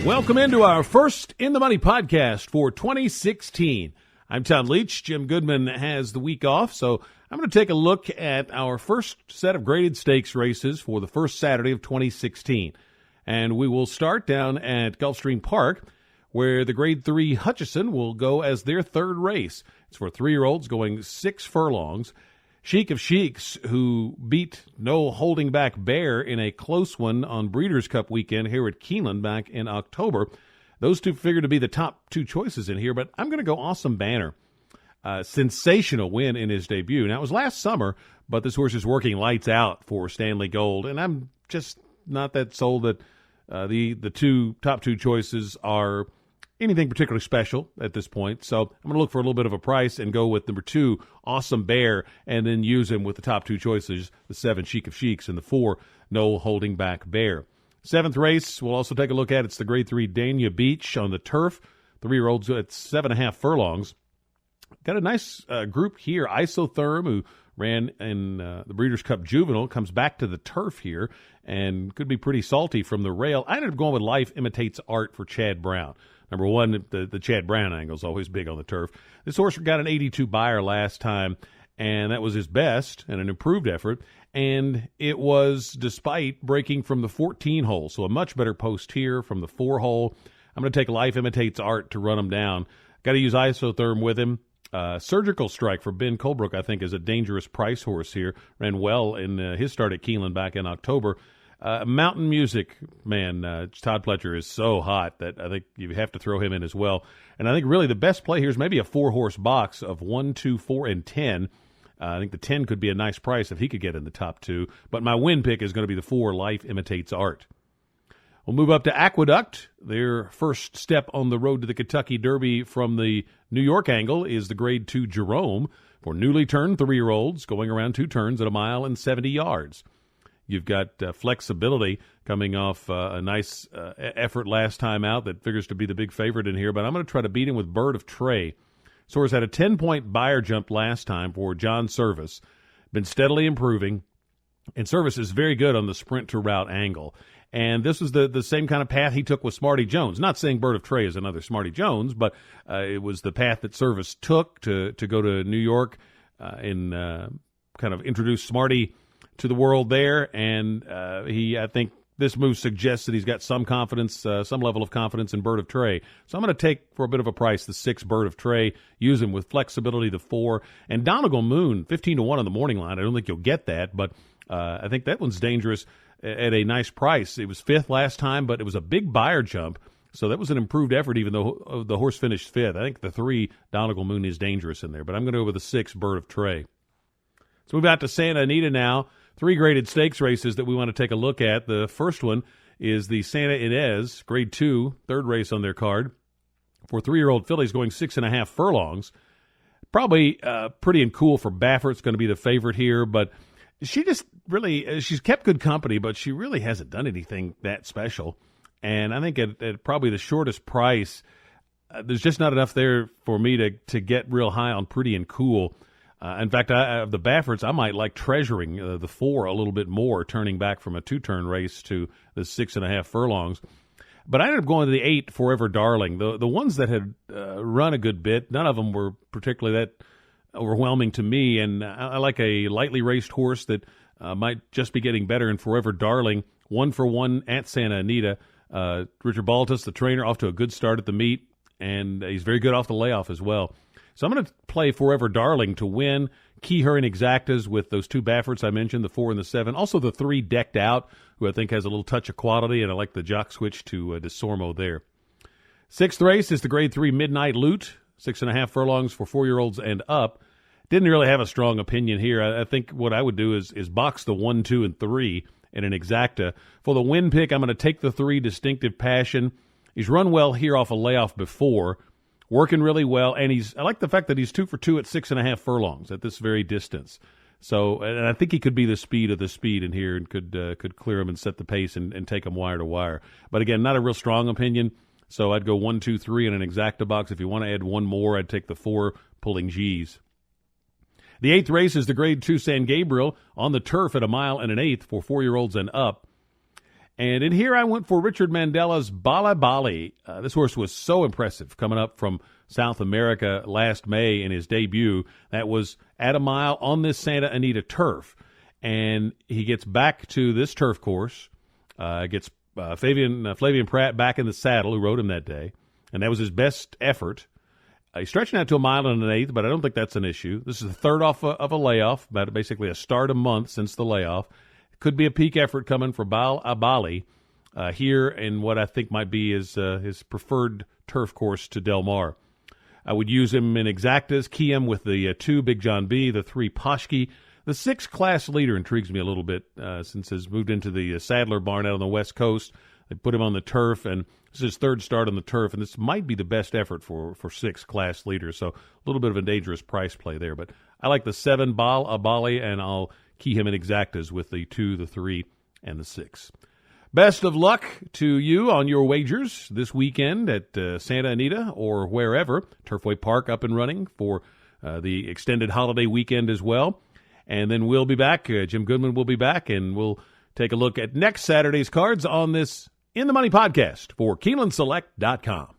Welcome into our First in the Money podcast for 2016. I'm Tom Leach. Jim Goodman has the week off, so I'm going to take a look at our first set of graded stakes races for the first Saturday of 2016. And we will start down at Gulfstream Park, where the Grade 3 Hutchison will go as their third race. It's for 3-year-olds going 6 furlongs. Chic of Sheiks, who beat No Holding Back Bear in a close one on Breeders' Cup weekend here at Keeneland back in October. Those two figure to be the top two choices in here, but I'm going to go Awesome Banner. Sensational win in his debut. Now, it was last summer, but this horse is working lights out for Stanley Gold, and I'm just not that sold that the top two choices are anything particularly special at this point. So I'm going to look for a little bit of a price and go with number 2, Awesome Bear, and then use him with the top two choices, the 7, Chic of Sheiks, and the 4, No Holding Back Bear. 7th race, we'll also take a look at. It's the Grade 3 Dania Beach on the turf. 3-year-olds at 7.5 furlongs. Got a nice group here. Isotherm, who ran in the Breeders' Cup Juvenile, comes back to the turf here and could be pretty salty from the rail. I ended up going with Life Imitates Art for Chad Brown. Number 1, the Chad Brown angle is always big on the turf. This horse got an 82 buyer last time, and that was his best and an improved effort. And it was despite breaking from the 14 hole, so a much better post here from the 4 hole. I'm going to take Life Imitates Art to run him down. Got to use Isotherm with him. Surgical Strike for Ben Colebrook, I think, is a dangerous price horse here. Ran well in his start at Keeneland back in October. Mountain Music, man, Todd Pletcher is so hot that I think you have to throw him in as well. And I think really the best play here is maybe a 4-horse box of 1, 2, 4, and 10. I think the 10 could be a nice price if he could get in the top 2. But my win pick is going to be the 4, Life Imitates Art. We'll move up to Aqudeuct. Their first step on the road to the Kentucky Derby from the New York angle is the Grade 2 Jerome for newly turned 3-year-olds going around 2 turns at 1 mile and 70 yards. You've got Flexibility coming off a nice effort last time out that figures to be the big favorite in here, but I'm going to try to beat him with Bird of Trey. Soares had a 10-point buyer jump last time for John Service. Been steadily improving, and Service is very good on the sprint to route angle. And this was the same kind of path he took with Smarty Jones. Not saying Bird of Trey is another Smarty Jones, but it was the path that Service took to go to New York and kind of introduce Smarty to the world there. And I think this move suggests that he's got some confidence, some level of confidence in Bird of Trey. So I'm going to take, for a bit of a price, the 6 Bird of Trey, use him with Flexibility, the 4. And Donegal Moon, 15-1 on the morning line. I don't think you'll get that, but I think that one's dangerous at a nice price. It was 5th last time, but it was a big buyer jump, so that was an improved effort even though the horse finished 5th. I think the 3, Donegal Moon, is dangerous in there, but I'm going to go with the 6, Bird of Trey. Let's move out to Santa Anita now. 3 graded stakes races that we want to take a look at. The first one is the Santa Ynez, Grade 2, 3rd race on their card. For 3-year-old fillies going 6.5 furlongs. Probably pretty and cool for Baffert's going to be the favorite here, but she just really, she's kept good company, but she really hasn't done anything that special. And I think at probably the shortest price, there's just not enough there for me to get real high on Pretty and Cool. In fact, of the Bafferts, I might like treasuring the 4 a little bit more, turning back from a 2-turn race to the 6.5 furlongs. But I ended up going to the 8, Forever Darling. The ones that had run a good bit, none of them were particularly that overwhelming to me, and I like a lightly raced horse that might just be getting better in Forever Darling. 1 for 1 at Santa Anita. Richard Baltus, the trainer, off to a good start at the meet, and he's very good off the layoff as well. So I'm going to play Forever Darling to win. Key her in exactas with those 2 Bafferts I mentioned, the 4 and the 7. Also the 3 Decked Out, who I think has a little touch of quality, and I like the jock switch to DeSormo there. 6th race is the Grade 3 Midnight Loot, 6.5 furlongs for 4-year-olds and up. Didn't really have a strong opinion here. I think what I would do is box the 1, 2, and 3 in an exacta. For the win pick, I'm going to take the 3 Distinctive Passion. He's run well here off a layoff before, working really well, and I like the fact that he's 2 for 2 at 6.5 furlongs at this very distance. So, and I think he could be the speed of the speed in here and could clear him and set the pace and take him wire to wire. But again, not a real strong opinion. So I'd go 1, 2, 3 in an exacta box. If you want to add one more, I'd take the 4 Pulling G's. The 8th race is the Grade 2 San Gabriel on the turf at 1 mile and an 1/8 for 4-year-olds and up. And in here, I went for Richard Mandela's Bala Bali. This horse was so impressive coming up from South America last May in his debut. That was at a mile on this Santa Anita turf. And he gets back to this turf course, gets Flavian Pratt back in the saddle, who rode him that day. And that was his best effort. He's stretching out to a mile and an eighth, but I don't think that's an issue. This is the third off of a layoff, about basically a start a month since the layoff. Could be a peak effort coming for Bali here in what I think might be his preferred turf course to Del Mar. I would use him in exactas, key him with the 2 Big John B, the 3 Poshki. The 6 Class Leader intrigues me a little bit since he's moved into the Sadler barn out on the West Coast. They put him on the turf, and this is his third start on the turf, and this might be the best effort for 6 Class Leaders. So a little bit of a dangerous price play there. But I like the 7 Bali, and I'll key him in exactas with the 2, the 3, and the 6. Best of luck to you on your wagers this weekend at Santa Anita or wherever. Turfway Park up and running for the extended holiday weekend as well. And then we'll be back. Jim Goodman will be back, and we'll take a look at next Saturday's cards on this In the Money podcast for KeenelandSelect.com.